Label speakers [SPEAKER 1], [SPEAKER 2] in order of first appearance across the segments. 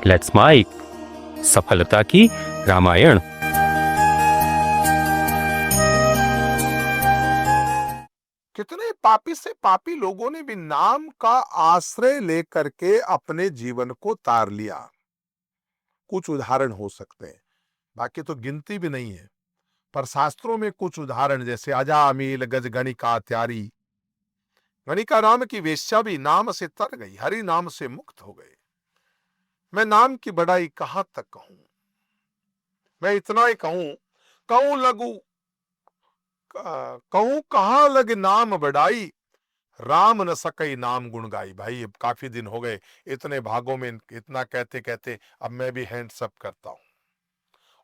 [SPEAKER 1] Let's mic सफलता की रामायण।
[SPEAKER 2] कितने पापी से पापी लोगों ने भी नाम का आश्रय लेकर के अपने जीवन को तार लिया। कुछ उदाहरण हो सकते हैं, बाकी तो गिनती भी नहीं है। पर शास्त्रों में कुछ उदाहरण जैसे अजामिल गज गणिका त्यारी। गणिका नाम की वेश्या भी नाम से तर गई, हरि नाम से मुक्त हो गए। मैं नाम की बड़ाई कहां तक कहूं, मैं इतना ही कहूं, कहूं लगू कहूं कहां लग नाम बड़ाई, राम न सकई नाम गुण गाई। भाई अब काफी दिन हो गए इतने भागों में इतना कहते कहते, अब मैं भी हैंड्स अप करता हूं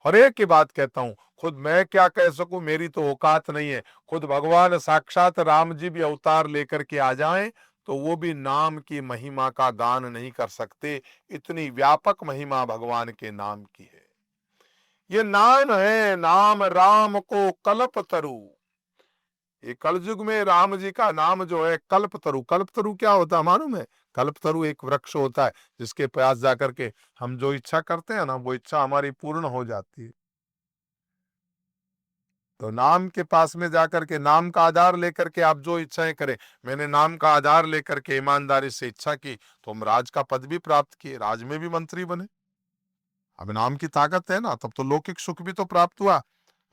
[SPEAKER 2] और एक ही बात कहता हूं, खुद मैं क्या कह सकूं, मेरी तो औकात नहीं है। खुद भगवान साक्षात राम जी भी अवतार लेकर के आ जाएं तो वो भी नाम की महिमा का गान नहीं कर सकते। इतनी व्यापक महिमा भगवान के नाम की है। ये नाम है, नाम राम को कल्प तरु। ये कलयुग में राम जी का नाम जो है कल्पतरु। कल्पतरु क्या होता है मालूम है? कल्पतरु एक वृक्ष होता है जिसके पास जाकर के हम जो इच्छा करते हैं ना, वो इच्छा हमारी पूर्ण हो जाती है। तो नाम के पास में जाकर के नाम का आधार लेकर के आप जो इच्छाएं करें। मैंने नाम का आधार लेकर के ईमानदारी से इच्छा की तो हम राज का पद भी प्राप्त किए, राज में भी मंत्री बने। अब नाम की ताकत है ना, तब तो लौकिक सुख भी तो प्राप्त हुआ,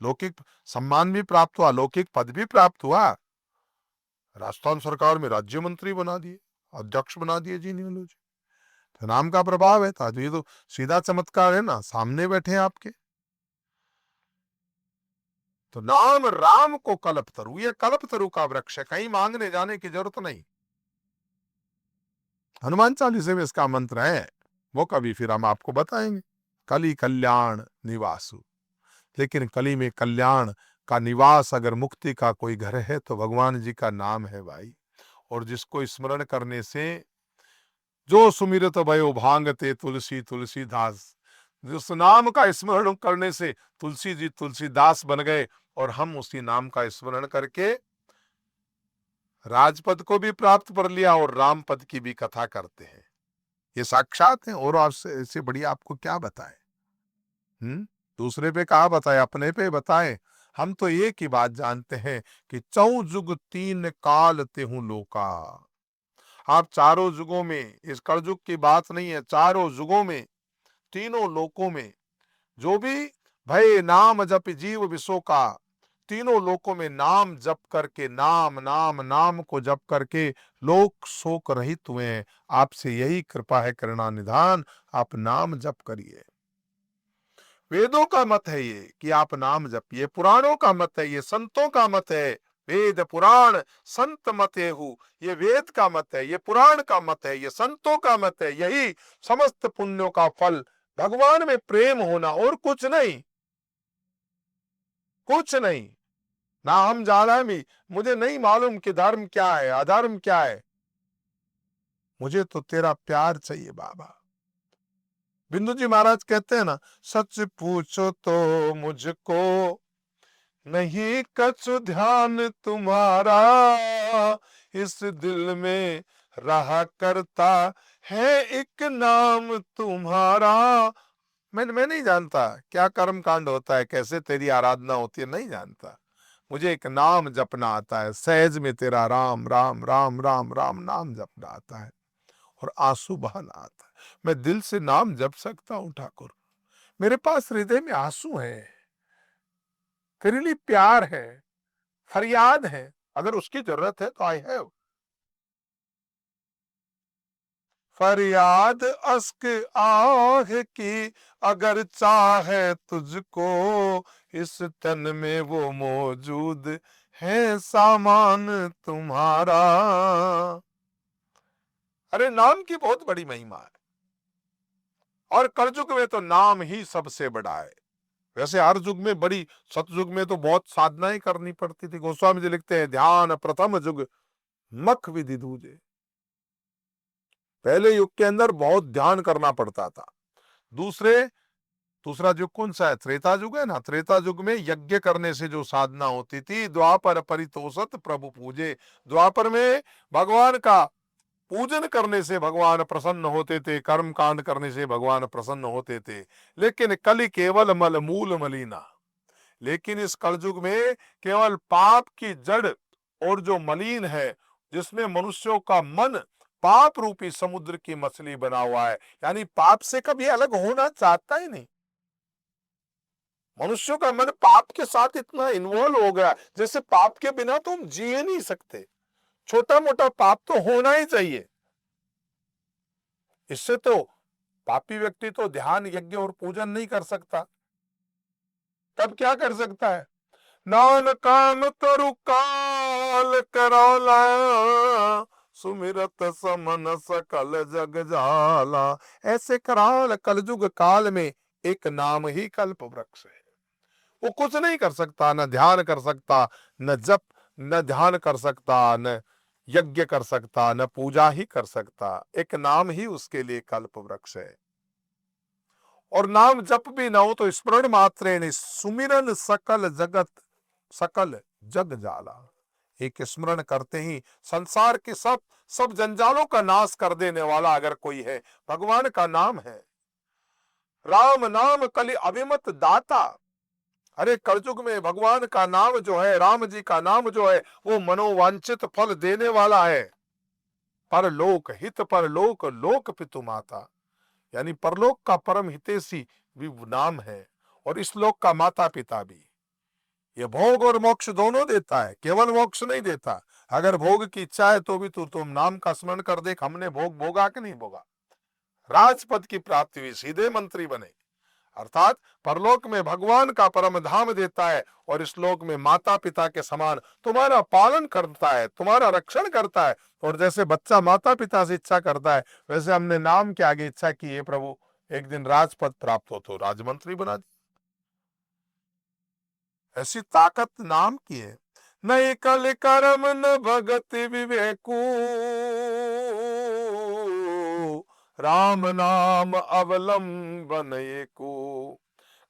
[SPEAKER 2] लौकिक सम्मान भी प्राप्त हुआ, लौकिक पद भी प्राप्त हुआ। राजस्थान सरकार में राज्य मंत्री बना दिए, अध्यक्ष बना दिए जी न्यूलो जी। तो नाम का प्रभाव है था। तो ये तो सीधा चमत्कार है ना, सामने बैठे हैं आपके। तो नाम राम को कल्पतरु, ये कल्पतरु का वृक्ष है, कहीं मांगने जाने की जरूरत नहीं। हनुमान चालीसे में इसका मंत्र है, वो कभी फिर हम आपको बताएंगे। कली कल्याण निवासु, लेकिन कली में कल्याण का निवास अगर मुक्ति का कोई घर है तो भगवान जी का नाम है भाई। और जिसको स्मरण करने से जो सुमिरत भयो भांगते तुलसी तुलसीदास, जिस नाम का स्मरण करने से तुलसी जी तुलसीदास बन गए और हम उसी नाम का स्मरण करके राजपद को भी प्राप्त कर लिया और राम पद की भी कथा करते हैं। ये साक्षात है, और आपसे इससे बढ़िया आपको क्या बताएं। दूसरे पे कहा बताए, अपने पे बताएं। हम तो एक ही बात जानते हैं कि चौ जुग तीन काल तेहु लोका। आप चारों जुगों में, इस कलयुग की बात नहीं है, चारों जुगों में, तीनों लोकों में जो भी भय नाम जप जीव विशो का, तीनों लोकों में नाम जप करके, नाम नाम नाम को जप करके लोक शोक रहित हुए हैं। आपसे यही कृपा है, करना निधान, आप नाम जप करिए। वेदों का मत है ये कि आप नाम जपिए, पुराणों का मत है ये, संतों का मत है। वेद पुराण संत मत ये वेद का मत है, ये पुराण का मत है, ये संतों का मत है। यही समस्त पुण्यों का फल, भगवान में प्रेम होना, और कुछ नहीं, कुछ नहीं। ना हम जाना भी, मुझे नहीं मालूम कि धर्म क्या है, अधर्म क्या है, मुझे तो तेरा प्यार चाहिए बाबा। बिंदु जी महाराज कहते हैं ना, सच पूछो तो मुझको नहीं कछु ध्यान तुम्हारा, इस दिल में रहा करता है एक नाम तुम्हारा। मैं नहीं जानता क्या कर्म कांड होता है, कैसे तेरी आराधना होती है, नहीं जानता। मुझे एक नाम जपना आता है, सहज में तेरा राम राम राम राम राम नाम जपना आता है और आंसू बहाना आता है। मैं दिल से नाम जप सकता हूं ठाकुर, मेरे पास हृदय में आंसू है, तेरे लिए प्यार है, फरियाद है, अगर उसकी जरूरत है तो आई हैव। फरियाद अस्क आह की अगर चाहे तुझको, इस तन में वो मौजूद है सामान तुम्हारा। अरे नाम की बहुत बड़ी महिमा है, और कलयुग में तो नाम ही सबसे बड़ा है। वैसे हर युग में बड़ी, सतयुग में तो बहुत साधनाएं करनी पड़ती थी। गोस्वामी जी लिखते हैं, ध्यान प्रथम युग मख विधि दूजे। पहले युग के अंदर बहुत ध्यान करना पड़ता था। दूसरा युग कौन सा है? त्रेता युग है ना। त्रेता युग में यज्ञ करने से जो साधना होती थी, द्वापर परितोषत प्रभु पूजे। द्वापर में भगवान का पूजन करने से भगवान प्रसन्न होते थे, कर्म कांड करने से भगवान प्रसन्न होते थे। लेकिन कलि केवल मल मूल मलिना, लेकिन इस कलयुग में केवल पाप की जड़ और जो मलिन है, जिसमें मनुष्यों का मन पाप रूपी समुद्र की मछली बना हुआ है, यानी पाप से कभी अलग होना चाहता ही नहीं। मनुष्यों का मन पाप के साथ इतना इन्वॉल्व हो गया, जैसे पाप के बिना तो हम जी नहीं सकते। छोटा मोटा पाप तो होना ही चाहिए। इससे तो पापी व्यक्ति तो ध्यान, यज्ञ और पूजन नहीं कर सकता। तब क्या कर सकता है? नान काम तरु काल करौला, सुमिरत समन सकल जग जाला। ऐसे कराल कलयुग काल में एक नाम ही कल्प वृक्ष है। वो कुछ नहीं कर सकता, न ध्यान कर सकता, न जप, न ध्यान कर सकता, न यज्ञ कर सकता, न पूजा ही कर सकता। एक नाम ही उसके लिए कल्प वृक्ष है। और नाम जप भी न हो तो स्मरण मात्रेण सुमिरन सकल जगत सकल जग जाला। एक स्मरण करते ही संसार के सब जंजालों का नाश कर देने वाला अगर कोई है, भगवान का नाम है। राम नाम कलि अभिमत दाता। अरे कलयुग में भगवान का नाम जो है, राम जी का नाम जो है, वो मनोवांछित फल देने वाला है। परलोक हित परलोक लोक पितु माता, यानी परलोक का परम हितैषी भी नाम है, और इस लोक का माता पिता भी। ये भोग और मोक्ष दोनों देता है, केवल मोक्ष नहीं देता। अगर भोग की इच्छा है तो भी तुम नाम का स्मरण कर देख, हमने भोग भोगा कि नहीं भोगा। राजपद की प्राप्ति हुई, सीधे मंत्री बने। अर्थात परलोक में भगवान का परम धाम देता है, और इस लोक में माता पिता के समान तुम्हारा पालन करता है, तुम्हारा रक्षण करता है। और जैसे बच्चा माता पिता से इच्छा करता है, वैसे हमने नाम के आगे इच्छा की है प्रभु एक दिन राजपद प्राप्त हो, तो राजमंत्री बना दिया। ऐसी ताकत नाम की है। न कल कर्म न भगति विवेकू, राम नाम अवलंबन एको।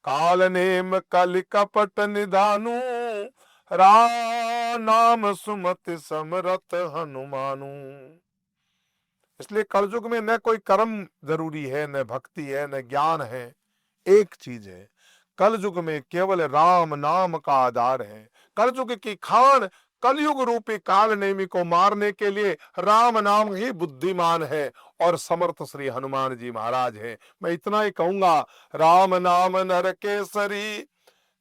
[SPEAKER 2] काल नेम कलि कपट निधानु, राम नाम सुमति समरथ हनुमानु। इसलिए कलयुग में न कोई कर्म जरूरी है, न भक्ति है, न ज्ञान है। एक चीज है, कलयुग में केवल राम नाम का आधार है। कलयुग की खान कलयुग रूपी काल नेमी को मारने के लिए राम नाम ही बुद्धिमान है, और समर्थ श्री हनुमान जी महाराज है। मैं इतना ही कहूंगा, राम नाम नर केसरी,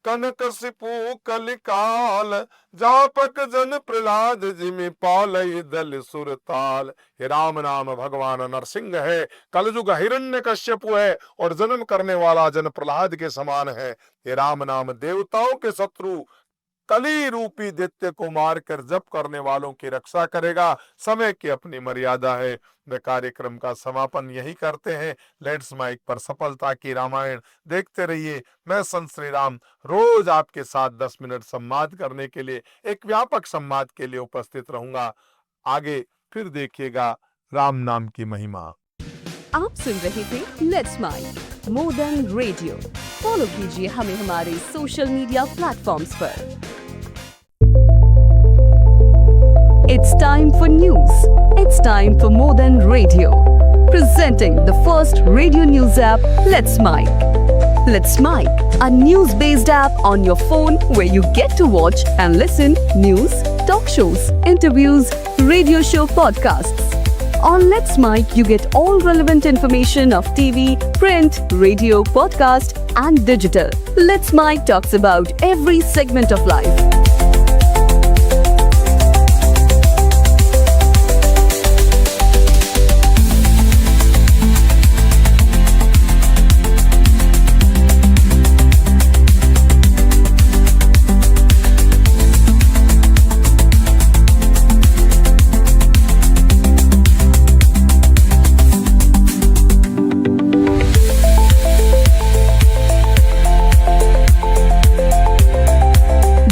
[SPEAKER 2] कनक सिपू कलिकाल, जापक जन प्रहलाद जिमि पालय दल सुरताल। ये राम नाम भगवान नरसिंह है, कलयुग हिरण्यकश्यपु है, और जन्म करने वाला जन प्रहलाद के समान है। ये राम नाम देवताओं के शत्रु कली रूपी दैत्य को मारकर जप करने वालों की रक्षा करेगा। समय की अपनी मर्यादा है। वे कार्यक्रम का समापन यही करते हैं। लेट्स माइक पर सफलता की रामायण देखते रहिए। मैं संत श्री राम रोज आपके साथ 10 मिनट संवाद करने के लिए, एक व्यापक संवाद के लिए उपस्थित रहूंगा। आगे फिर देखिएगा राम नाम की महिमा।
[SPEAKER 3] आप सुन रहे थे let's mike more than radio. Follow कीजिए हमें हमारे सोशल मीडिया प्लेटफॉर्म्स पर। It's time for news. It's time for More Than Radio. Presenting the first radio news app, Let's Mic. Let's Mic, a news-based app on your phone where you get to watch and listen news, talk shows, interviews, radio show podcasts. On Let's Mic, you get all relevant information of TV, print, radio, podcast, and digital. Let's Mic talks about every segment of life.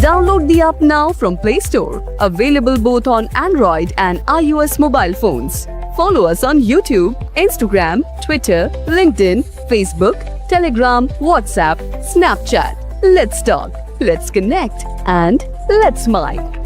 [SPEAKER 3] Download the app now from Play Store. Available both on Android and iOS mobile phones. Follow us on YouTube, Instagram, Twitter, LinkedIn, Facebook, Telegram, WhatsApp, Snapchat. Let's talk, let's connect, and let's mic.